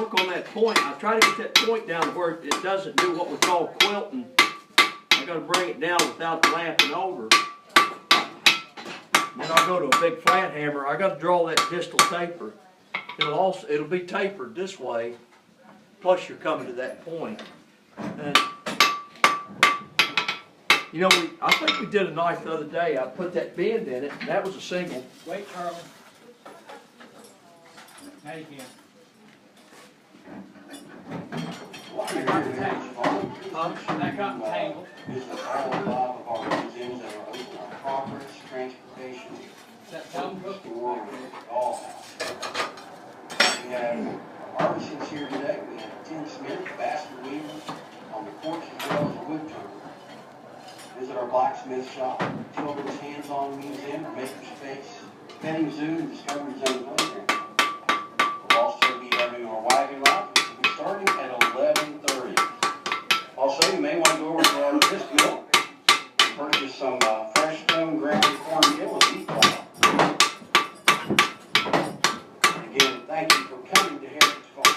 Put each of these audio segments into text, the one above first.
work on that point. I try to get that point down to where it doesn't do what we call quilting. I got to bring it down without lapping over. Then I'll go to a big flat hammer. I got to draw that distal taper. It'll be tapered this way. Plus you're coming to that point. And you know, I think we did a knife the other day. I put that bend in it, and that was a single. Wait, Charlie. Now you can. That cotton tangled. That cotton tangled. This is all five of our museums that are open, our conference, transportation, That dumb book. store, all house. We have artisans here today. We have Tim Smith, basket weaver on the porch as well as a wood turner. Visit our blacksmith shop, children's hands-on museum, makerspace, petting zoo, and discovery zone playground. We'll also be having our wagon ride, which will be starting at 11:30. Also, you may want to go over to our disc mill and purchase some fresh stone ground cornmeal and beef flour. Again, thank you for coming to Heritage Farm.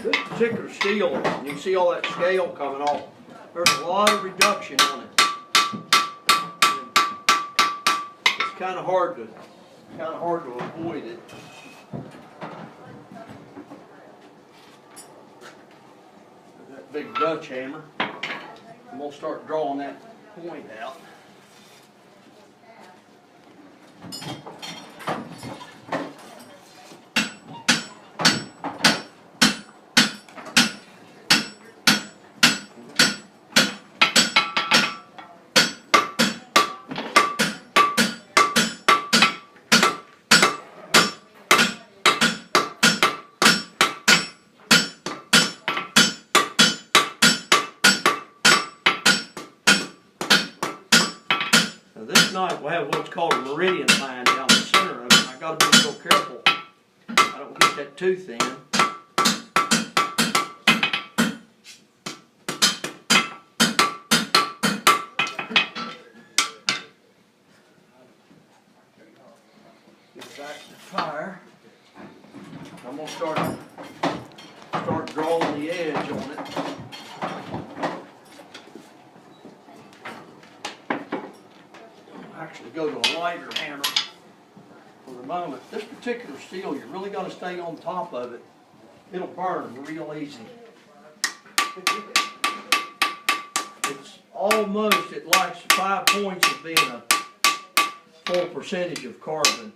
This particular steel, you can see all that scale coming off. There's a lot of reduction on it. It's kind of hard to avoid it. That big Dutch hammer. And we'll start drawing that point out. This knife will have what's called a meridian line down the center of it. I got to be so careful I don't get that too thin. Get back to the fire. I'm gonna start drawing the edge on it. Actually go to a lighter hammer for the moment. This particular steel, you really got to stay on top of it. It'll burn real easy. It's almost, it likes 5 points of being a full percentage of carbon.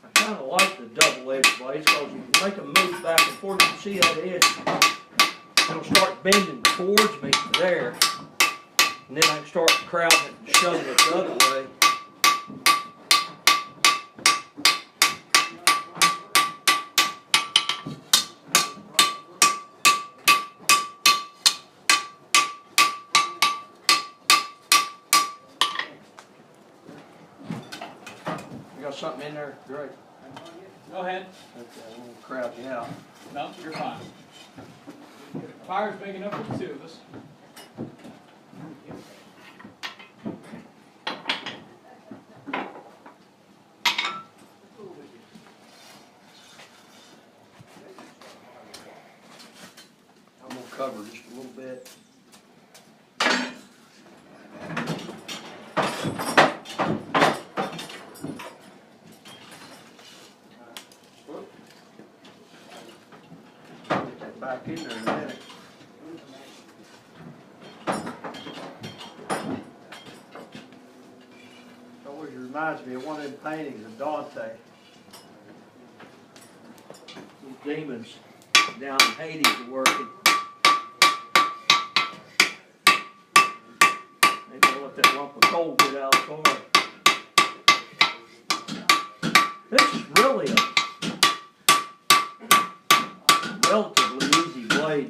I kind of like the double-edged blades because you can make them move back and forth. You can see that edge. It'll start bending towards me there. And then I can start crowding it and shoving it the other way. You got something in there? Great. Go ahead. Okay, I'm going to crowd you out. No, you're fine. Fire's big enough for the two of us. I'm going to cover just a little bit. Back in there in a minute. Always reminds me of one of them paintings of Dante. These demons down in Hades are working. They don't let that lump of coal get out of the car. This is really a relatively easy blade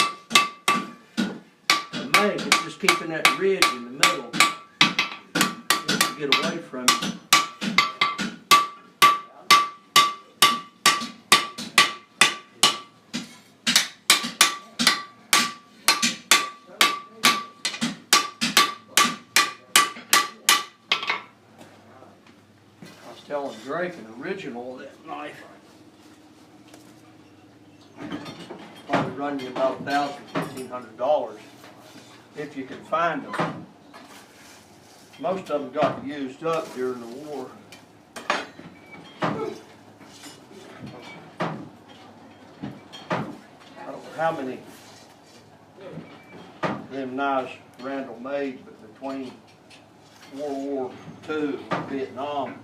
to make. It's just keeping that ridge in the middle just to get away from it. Drake, an original of that knife. Probably run you about $1,000, $1,500 if you can find them. Most of them got used up during the war. I don't know how many of them knives Randall made, but between World War II and Vietnam,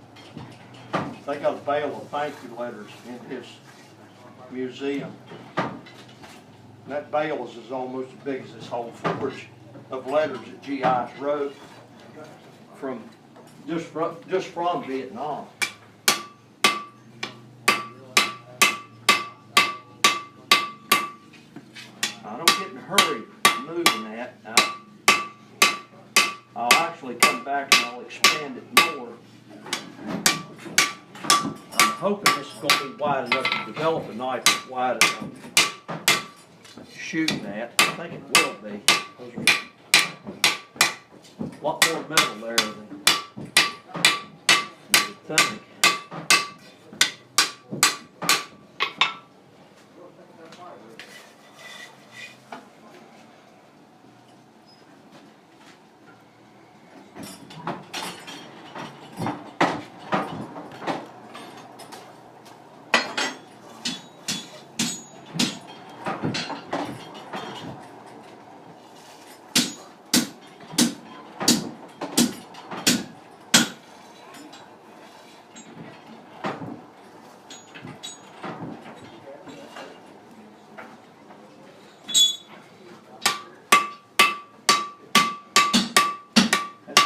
they got a bale of thank you letters in his museum. And that bale is almost as big as this whole forge of letters that GIs wrote from just from Vietnam. I don't get in a hurry moving that. I'll actually come back and I'll expand it more. I'm hoping this is going to be wide enough to develop a knife that's wide enough to shoot that. I think it will be. There's a lot more metal there than you think.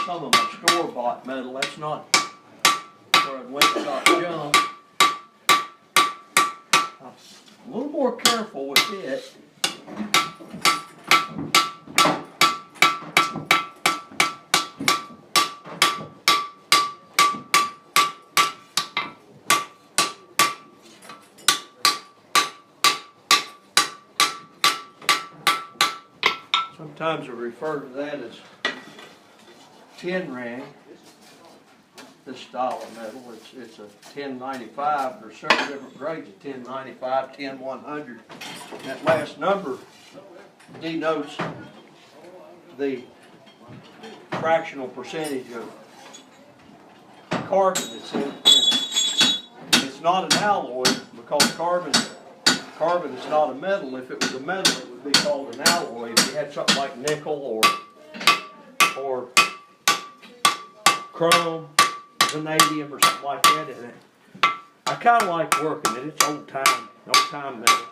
Some of my store-bought metal, that's not where I went and got junk. I'm a little more careful with it. Sometimes I refer to that as tin ring, this style of metal. It's a 1095. There's several different grades of 1095, 10100. That last number denotes the fractional percentage of carbon that's in it. It's not an alloy because carbon is not a metal. If it was a metal, it would be called an alloy. If you had something like nickel or chrome, vanadium, or something like that in it. I kind of like working it. It's old time metal.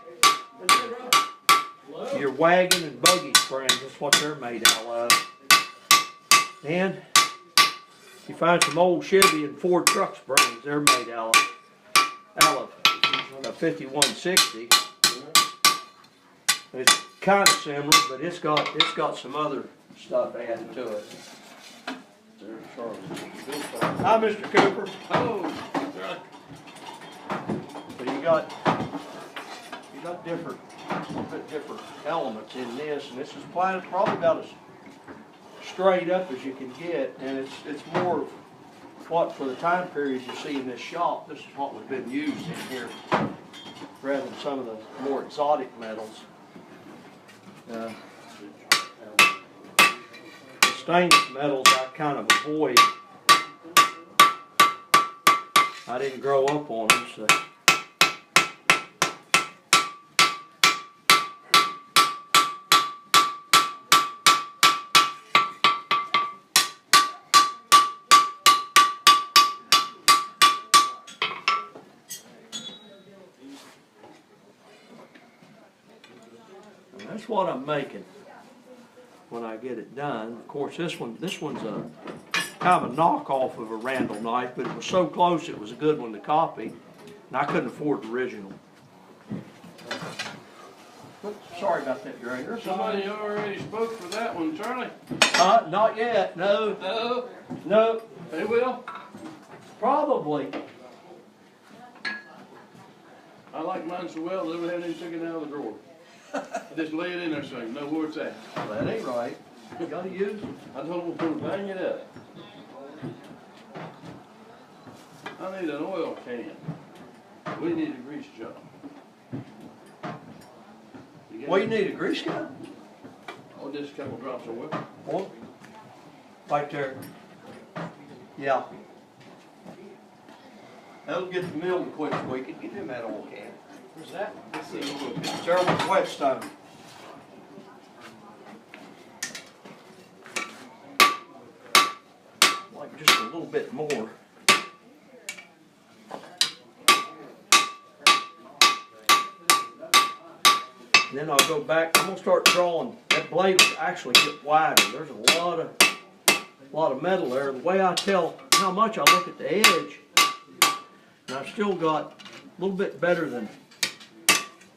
Your wagon and buggy springs, that's what they're made out of. And you find some old Chevy and Ford truck springs, they're made out of a 5160. It's kind of similar, but it's got some other stuff added to it. Hi, Mr. Cooper. Oh, So you got different, a little bit different elements in this, and this is probably about as straight up as you can get, and it's more of what for the time period you see in this shop. This is what we've been used in here, rather than some of the more exotic metals. Stainless metals I kind of avoid. I didn't grow up on them, so. And that's what I'm making when I get it done. Of course, this one's a kind of a knockoff of a Randall knife, but it was so close it was a good one to copy, and I couldn't afford the original. Oops, sorry about that, Greg. somebody already spoke for that one, Charlie. Not yet. No. No. No. They will. Probably. I like mine so well, they haven't even taken it out of the drawer. I just lay it in there so you know where it's at. That ain't right. You gotta use them. I told them to bang it up. I I need an oil can. We need a grease job. Well, you need a grease gun? Oh, just a couple drops of oil. Well, right there. Yeah. That'll get the mill to quit squeaking. Get him that oil can. Where's that? Let's see. It's there with Whetstone. Like just a little bit more. And then I'll go back. I'm gonna start drawing. That blade will actually get wider. There's a lot of metal there. The way I tell how much, I look at the edge, and I've still got a little bit better than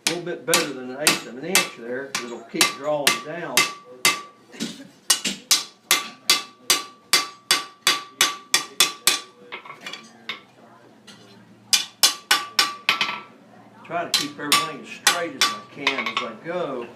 an eighth of an inch there. It'll keep drawing down. Try to keep everything as straight as I can as I go.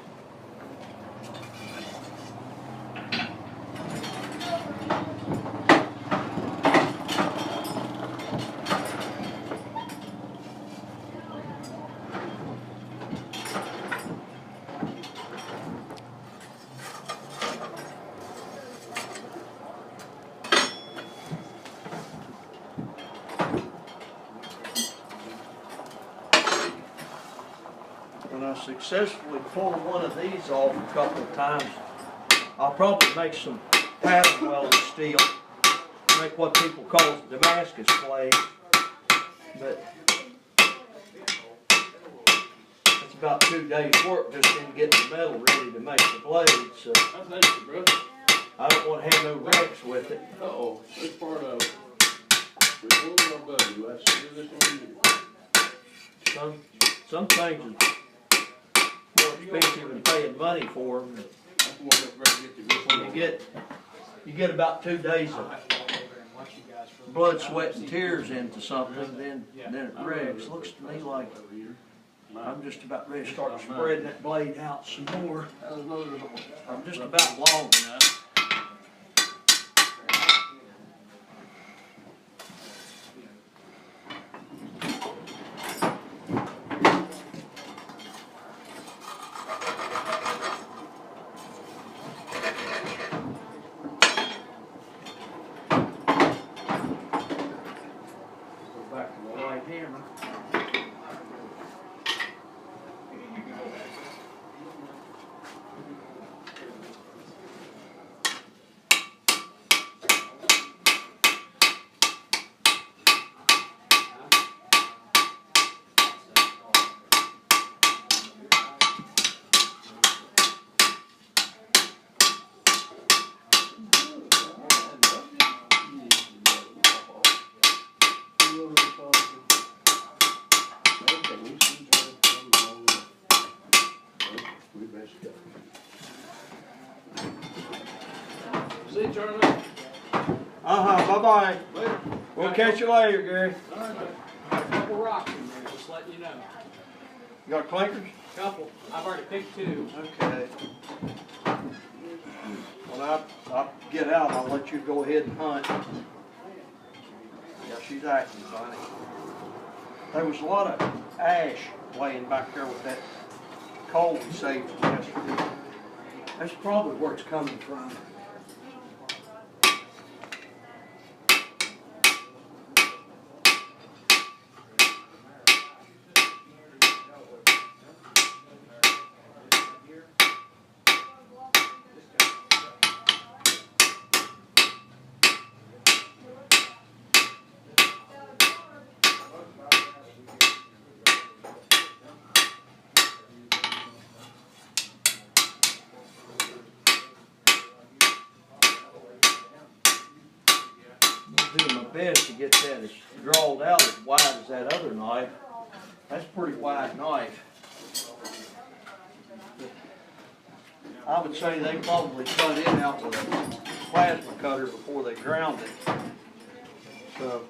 When I successfully pull one of these off a couple of times, I'll probably make some pattern welded steel, make what people call Damascus blade, but it's about 2 days work just in getting the metal ready to make the blade, so That's nice, bro. I don't want to have no wrecks with it. Uh-oh, that's part of it. We're going our buddy. Let's do this on you. Some things are more expensive than paying money for them. That's the one that's ready to get the When you get about 2 days of blood, sweat, and tears into something, then it wrecks. Looks to me like I'm just about ready to start spreading that blade out some more. I'm just about long enough. Hammer. See you, Charlie. Bye-bye. Later. We'll catch you later, Gary. All right. Got a couple rocks in there, just letting you know. You got clinkers? Couple. I've already picked 2. Okay. When I get out, I'll let you go ahead and hunt. Yeah, she's acting funny. There was a lot of ash laying back there with that coal we saved from yesterday. That's probably where it's coming from. Doing my best to get that as drawled out as wide as that other knife. That's a pretty wide knife. I would say they probably cut it out with a plasma cutter before they ground it. So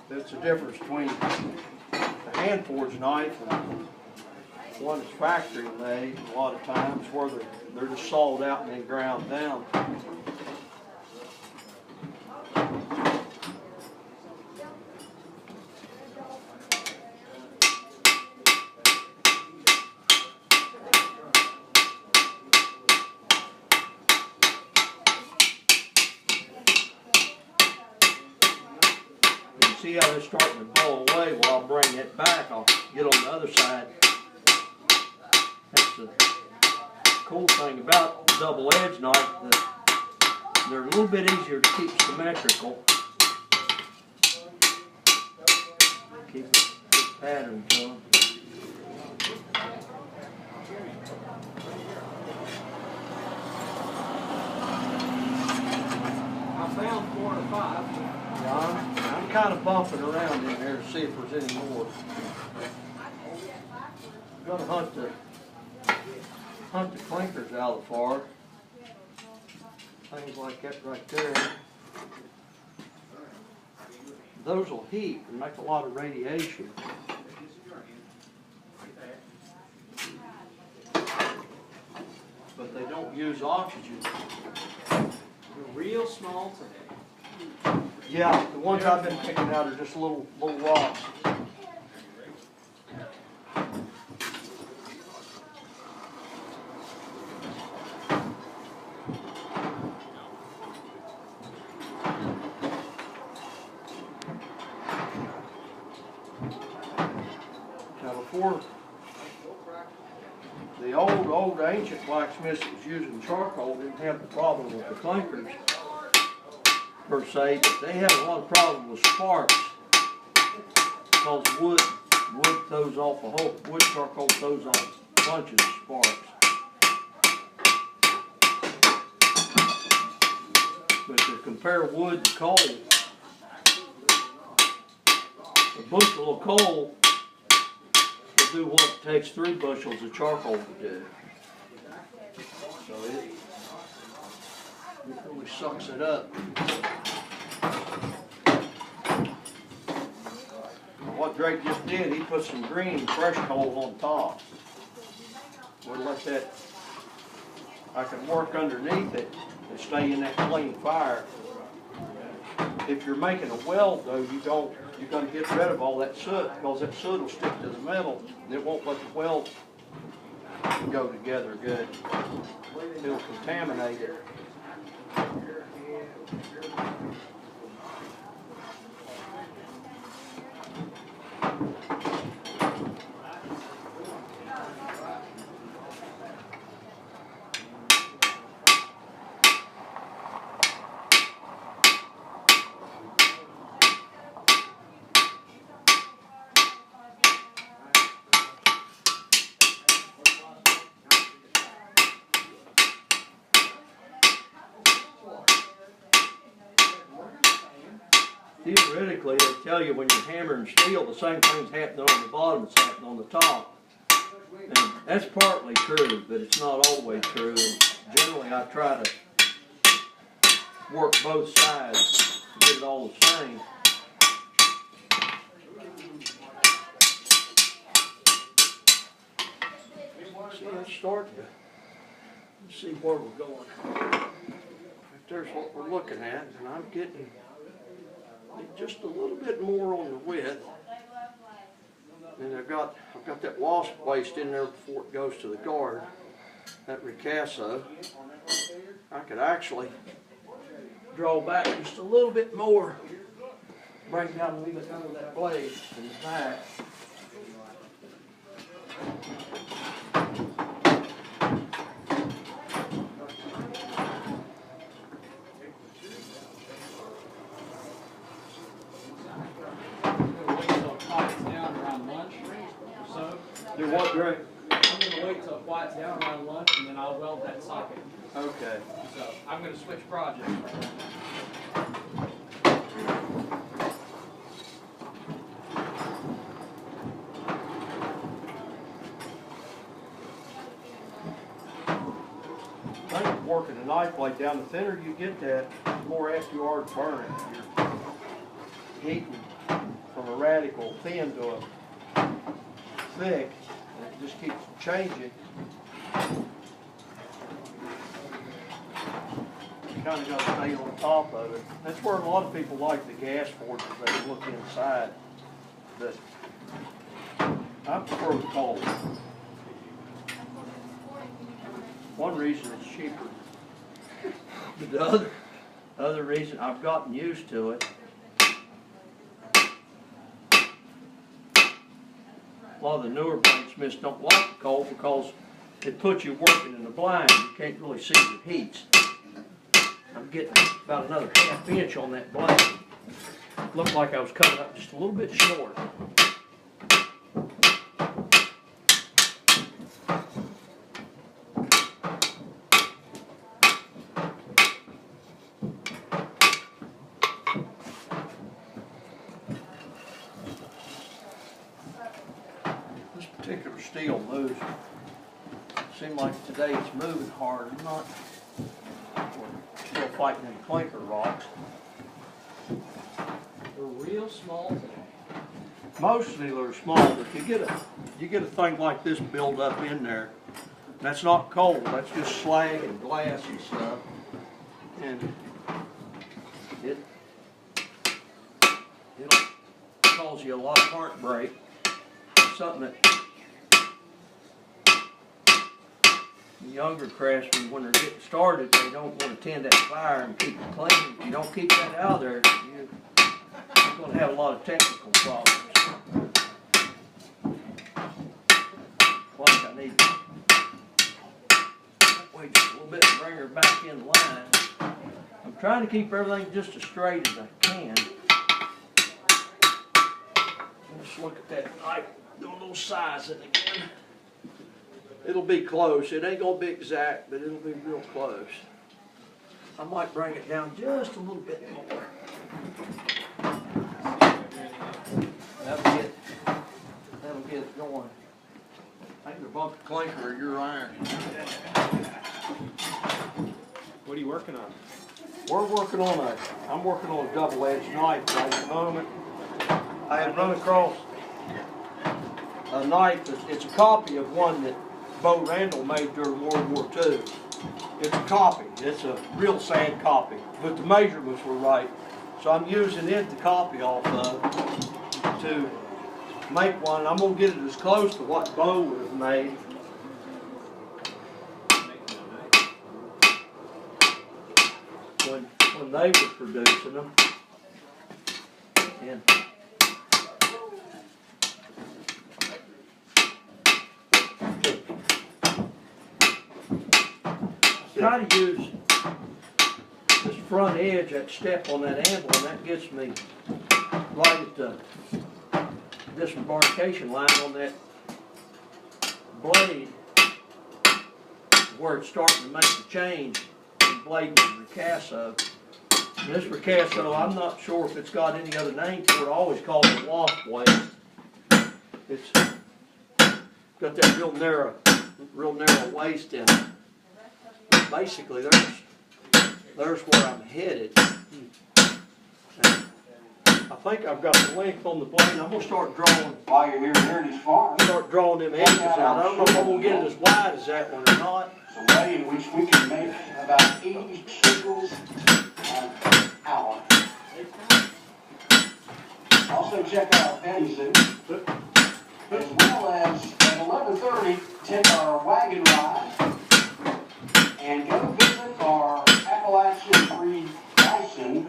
that's the difference between a hand forged knife and one that's factory made. A lot of times where they're just sawed out and then ground down. see how they're starting to blow away? Well, I'll bring it back. I'll get on the other side. That's the cool thing about double-edged knife. They're a little bit easier to keep symmetrical. Keep a good pattern to them. I found 4 or 5. Yeah, I'm kind of bumping around in here to see if there's any more. I'm gonna hunt the clinkers out of the far. Things like that right there. Those will heat and make a lot of radiation. But they don't use oxygen. They're real small today. Yeah, the ones I've been picking out are just little rocks. Now before, the old ancient blacksmiths that was using charcoal didn't have the problem with the clinkers per se, but they had a lot of problems with sparks because wood throws off a whole, wood charcoal throws off bunches of sparks. But to compare wood to coal, a bushel of coal will do what it takes 3 bushels of charcoal to do. So it really sucks it up. What Drake just did, he put some green fresh coal on top. We'll let that, I can work underneath it and stay in that clean fire. If you're making a weld though, you're going to get rid of all that soot because that soot will stick to the metal and it won't let the weld go together good. It'll contaminate it. Theoretically, they tell you when you're hammering steel, the same thing's happening on the bottom as happening on the top. And that's partly true, but it's not always true. And generally, I try to work both sides to get it all the same. So let's start to see where we're going. If there's what we're looking at, and I'm getting just a little bit more on the width. And I've got that wasp placed in there before it goes to the guard, that ricasso. I could actually draw back just a little bit more, bring down a little bit of that blade in the back. Do what, Drake? I'm going to wait till it quiets down around lunch and then I'll weld that socket. Okay. So I'm going to switch projects right now. I think working a knife blade down, the thinner you get that, the more apt you are to burn it. You're heating from a radical thin to a thick. It just keeps changing. You kind of got to stay on top of it. That's where a lot of people like the gas forges. They can look inside. But I prefer the coal. One reason it's cheaper. But the other reason, I've gotten used to it. lot of the newer blacksmiths don't like the coal because it puts you working in the blind. You can't really see the heats. I'm getting about another ½ inch on that blade. Looked like I was coming up just a little bit short. This particular steel moves. Seems like today it's moving hard. I'm not. We're still fighting in clinker rocks. They're real small today. Mostly they're small, but you get a thing like this build up in there. That's not coal. That's just slag and glass and stuff, and it'll cause you a lot of heartbreak. Something that the younger craftsmen, when they're getting started, they don't want to tend that fire and keep it clean. If you don't keep that out of there, you're going to have a lot of technical problems. Like I need to wait just a little bit and bring her back in line. I'm trying to keep everything just as straight as I can. Let's look at that knife, do a little sizing again. It'll be close. It ain't gonna be exact, but it'll be real close. I might bring it down just a little bit more. That'll get it going. I think the bump of clinker or your iron. What are you working on? I'm working on a double-edged knife at the moment. I had run across a knife. It's a copy of one that Bo Randall made during World War II. It's a copy. It's a real sad copy, but the measurements were right. So I'm using it to copy off of to make one. I'm going to get it as close to what Bo would have made. When they were producing them. And try to use this front edge, that step on that anvil, and that gets me right at the disembarkation line on that blade where it's starting to make the change in blade and ricasso. And this ricasso, I'm not sure if it's got any other name for it. I always call it a wasp blade. It's got that real narrow waist in it. Basically, there's where I'm headed. And I think I've got the length on the blade. I'm going to start drawing. While you're here at Heritage Farm, Start drawing them edges out. I don't know if I'm going to get it as wide as that one or not. it's a way in which we can make about 80 shingles an hour. Also check out Petty Zoo, as well as at 11:30, take our wagon ride and go visit our Appalachian breed bison,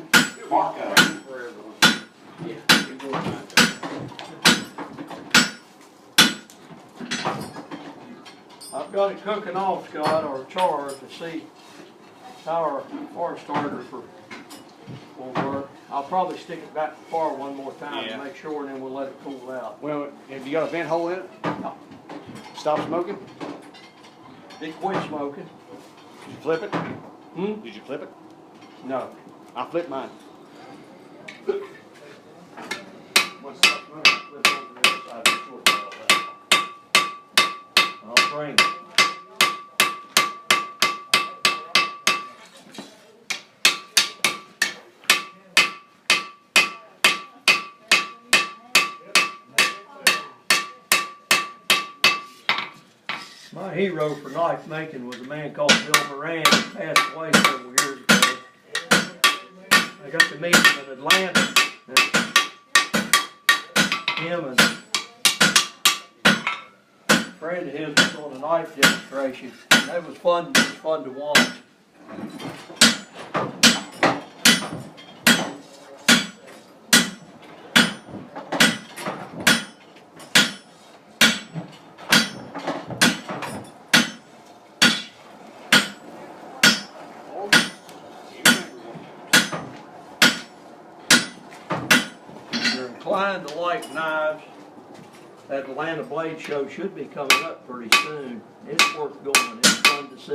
Marco. I've got it cooking off, Scott, or charred to see how our fire starter will work. I'll probably stick it back far one more time to make sure, and then we'll let it cool out. Well, have you got a vent hole in it? No. Stop smoking? It quit smoking. Did you flip it? Hmm? Did you flip it? No. I flipped mine. I'll bring it. My hero for knife making was a man called Bill Moran, who passed away several years ago. I got to meet him in Atlanta. And him and a friend of his was on a knife demonstration. That was fun. It was fun to watch. inclined to like knives, that Atlanta Blade Show should be coming up pretty soon. It's worth going. It's fun to see.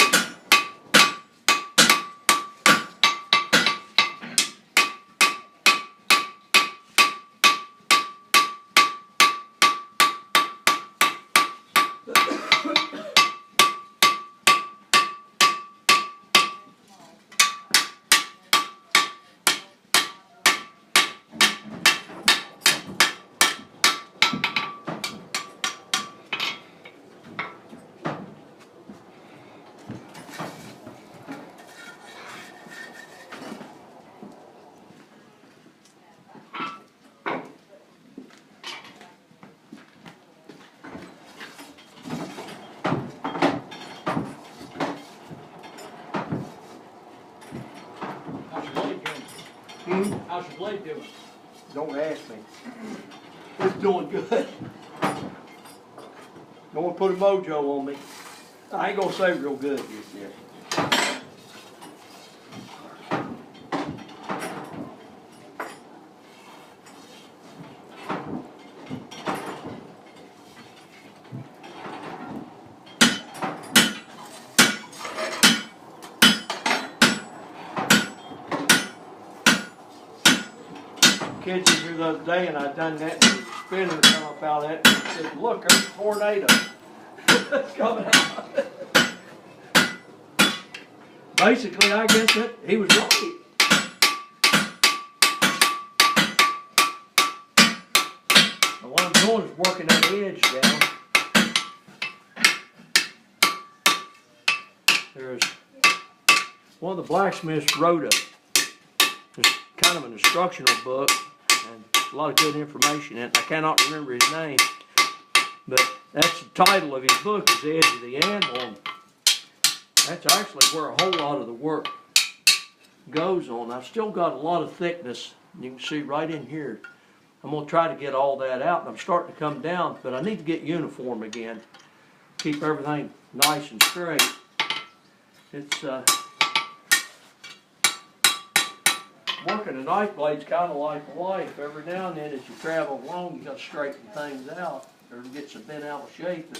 How's your blade doing? Don't ask me. It's doing good. Don't want to put a mojo on me. I ain't gonna say real good just yet. Kids was here the other day and I done that and the spinner come up out of that and said, look, there's a tornado. It's coming out. Basically, I guess that he was right. And what I'm doing is working that edge down. There's one of the blacksmiths wrote there's kind of an instructional book and a lot of good information in it. I cannot remember his name, but that's the title of his book, is The Edge of the Anvil. And that's actually where a whole lot of the work goes on. I've still got a lot of thickness. You can see right in here. I'm going to try to get all that out, and I'm starting to come down, but I need to get uniform again. Keep everything nice and straight. It's working a knife blade's kind of like life. Every now and then as you travel along, you got to straighten things out or it gets a bit out of shape.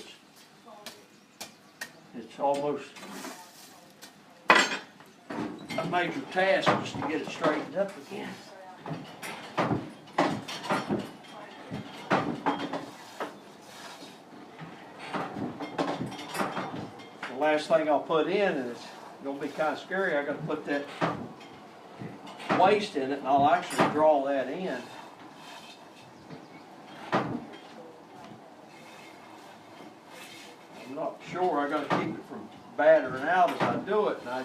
It's almost a major task just to get it straightened up again. The last thing I'll put in, and it's going to be kind of scary, I got to put that waste in it, and I'll actually draw that in. I'm not sure. I got to keep it from battering out as I do it, and I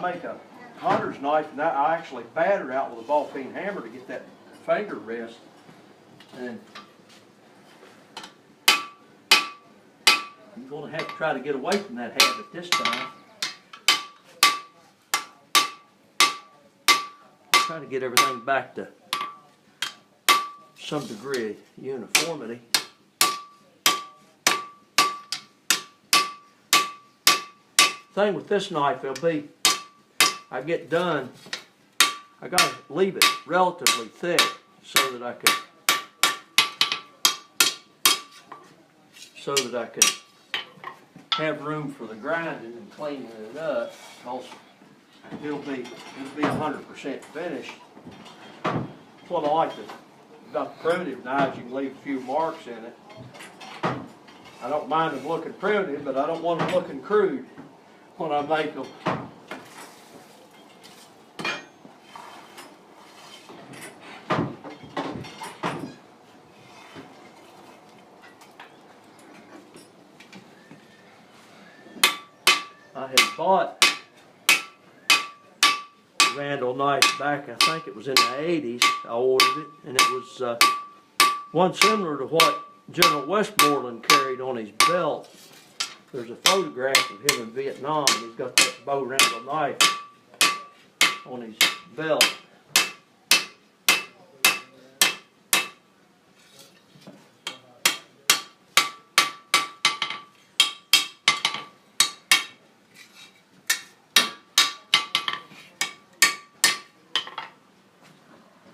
make a hunter's knife, and I actually batter out with a ball peen hammer to get that finger rest. And I'm going to have to try to get away from that habit this time. Try to get everything back to some degree of uniformity. Thing with this knife, I get done, I gotta leave it relatively thick so that I can have room for the grinding and cleaning it up. Also, it'll be 100% finished. That's what I like about the primitive knives. You can leave a few marks in it. I don't mind them looking primitive, but I don't want them looking crude when I make them. I had bought Randall knife back, I think it was in the 80s. I ordered it, and it was one similar to what General Westmoreland carried on his belt. There's a photograph of him in Vietnam, and he's got that Bo Randall knife on his belt.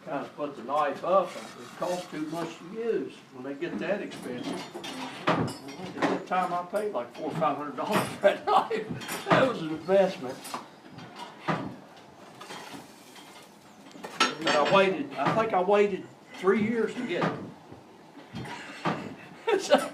Kind of put the knife up, it costs too much to use when they get that expensive. At that time I paid like $400 or $500 for that knife. That was an investment. But I think I waited 3 years to get it. So,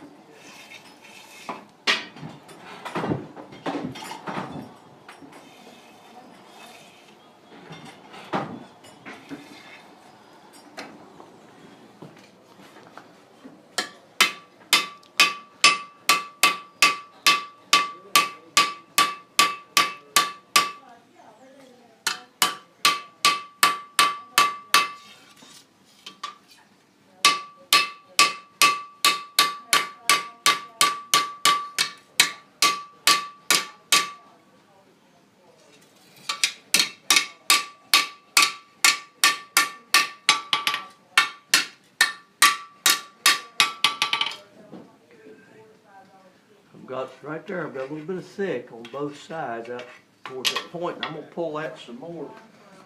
right there, I've got a little bit of thick on both sides up towards that point, and I'm going to pull that some more.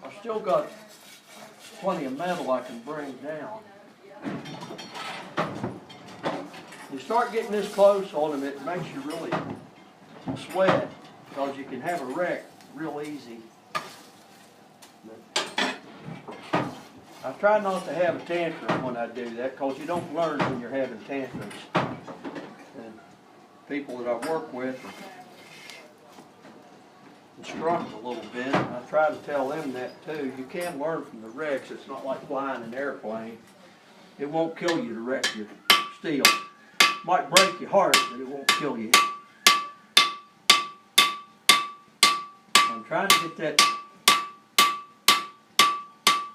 I've still got plenty of metal I can bring down. You start getting this close on them, it makes you really sweat, because you can have a wreck real easy. I try not to have a tantrum when I do that, because you don't learn when you're having tantrums. People that I work with instruct a little bit, and I try to tell them that too. You can learn from the wrecks. It's not like flying an airplane. It won't kill you to wreck your steel. Might break your heart, but it won't kill you. I'm trying to get that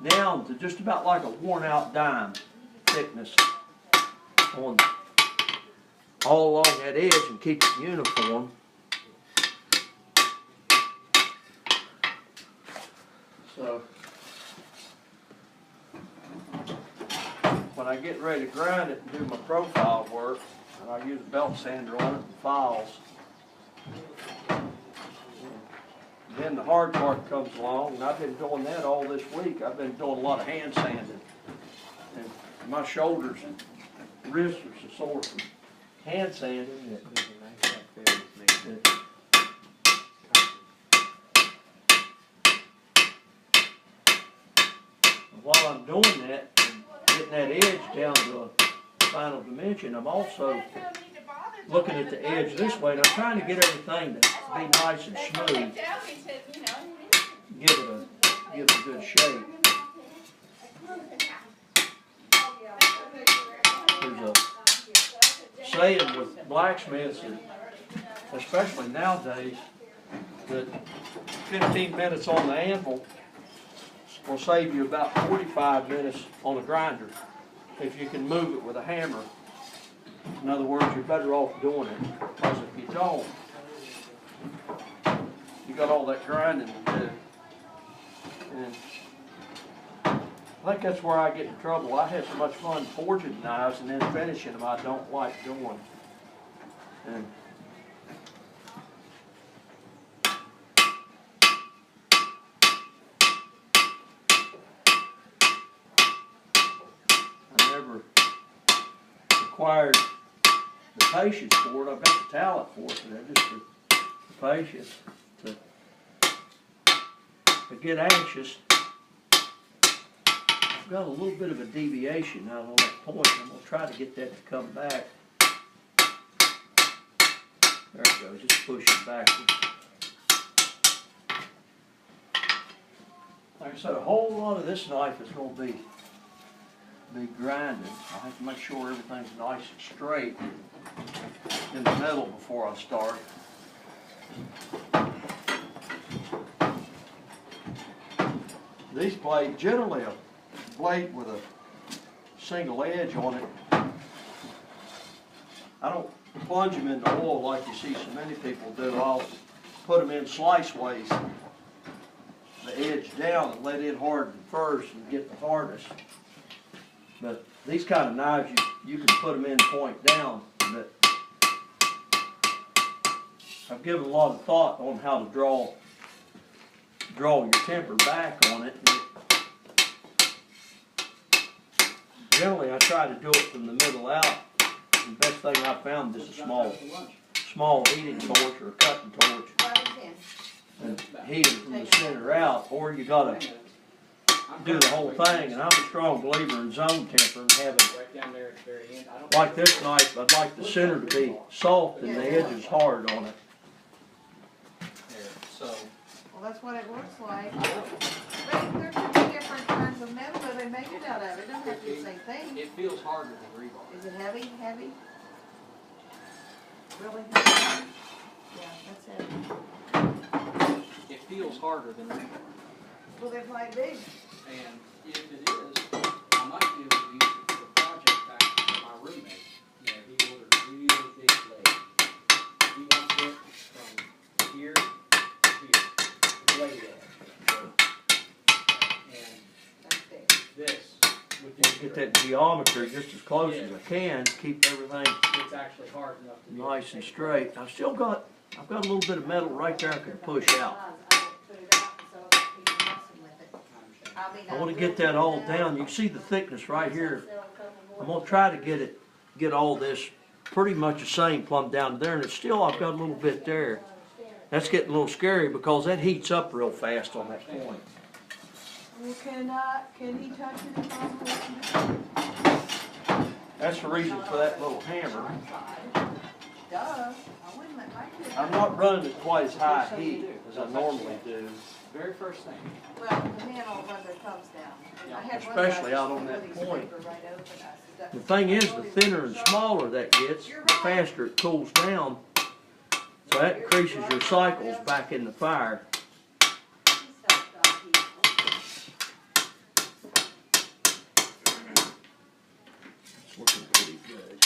down to just about like a worn out dime thickness on all along that edge and keep it uniform. So when I get ready to grind it and do my profile work, and I use a belt sander on it and files, then the hard part comes along, and I've been doing that all this week. I've been doing a lot of hand sanding, and my shoulders and wrists are so sore from hand sanding that while I'm doing that, getting that edge down to a final dimension, I'm also looking at the edge this way, and I'm trying to get everything to be nice and smooth. Give it a good shape. There's a saying with blacksmiths, especially nowadays, that 15 minutes on the anvil will save you about 45 minutes on a grinder if you can move it with a hammer. In other words, you're better off doing it, because if you don't, you got all that grinding to do. And I think that's where I get in trouble. I have so much fun forging knives, and then finishing them I don't like doing. And I never acquired the patience for it. I've got the talent for it, but I just the patience to get anxious. I've got a little bit of a deviation out on that point. I'm going to try to get that to come back. There it goes, just push it backwards. Like I said, a whole lot of this knife is going to be grinded. I have to make sure everything's nice and straight in the middle before I start. These blades, generally a blade with a single edge on it, I don't plunge them into oil like you see so many people do. I'll put them in slice ways, the edge down, and let it harden first and get the hardness. But these kind of knives, you can put them in point down. But I've given a lot of thought on how to draw your temper back on it. Generally, I try to do it from the middle out. The best thing I found is a small heating torch or a cutting torch, and heat it from the center out, or you gotta do the whole thing. And I'm a strong believer in zone temper and having, Right down there at the very end. I don't like this knife, I'd like the center to be soft and the edges hard on it. there. So, Well, that's what it looks like. There could be different kinds of metal that they make it out of. It doesn't have to be the same thing. it feels harder than rebar. Is it heavy? Heavy? Really heavy? Yeah, that's heavy. It feels harder than rebar. Well, they're quite big. And if it is, I might be able to use it for a project back for my roommate. You know, he ordered a really big blade. He wants it from here to here, blade edge. And That's big. this would do Get that geometry just as close as I can, keep everything It's actually hard enough to do. nice and straight. I've got a little bit of metal right there I can push out. I want to get that all down. You can see the thickness right here. I'm going to try to get all this pretty much the same plumb down there, and it's still, I've got a little bit there. That's getting a little scary because that heats up real fast on that point. Well, can he touch it if I'm holding That's the reason for that little hammer. it? Duh. I wouldn't let my kid. I'm not running at quite as high heat as I normally do. Very first thing. Well, the handle when it comes down. I had one Especially guy out on just that put his point. paper right over it. I said, The thing is, the thinner and smaller that gets, the faster it cools down. So that increases your cycles back in the fire. It's looking pretty good.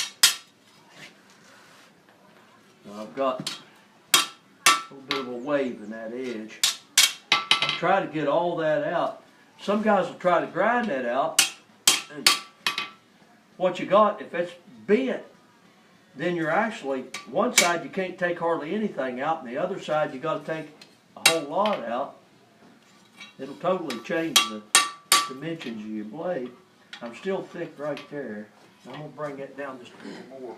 Now I've got a little bit of a wave in that edge. I try to get all that out. Some guys will try to grind that out, and what you got, if it's bent, then you're actually, one side you can't take hardly anything out, and the other side you got to take a whole lot out. It'll totally change the dimensions of your blade. I'm still thick right there. I'm going to bring that down just a little more.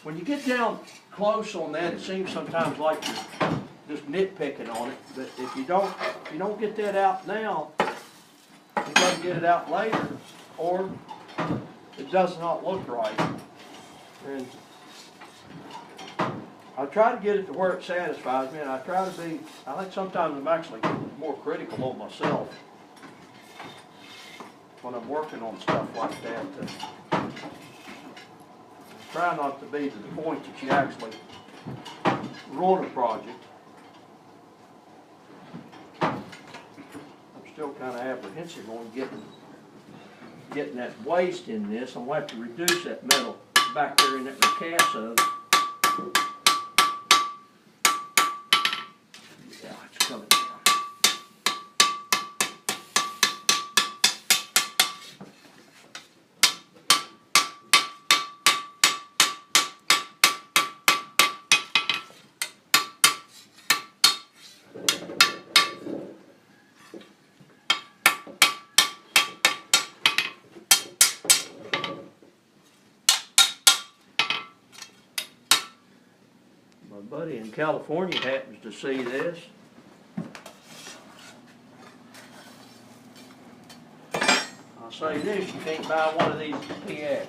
When you get down close on that, it seems sometimes like you're just nitpicking on it, but if you don't get that out now, you got to get it out later, or it does not look right. And I try to get it to where it satisfies me, and I think sometimes I'm actually more critical of myself when I'm working on stuff like that. Try not to be to the point that you actually ruin a project. I'm still kind of apprehensive on getting that waste in this. I'm going to have to reduce that metal back there in that ricasso. Yeah, it's coming down. My buddy in California happens to see this. I'll say this, you can't buy one of these PX.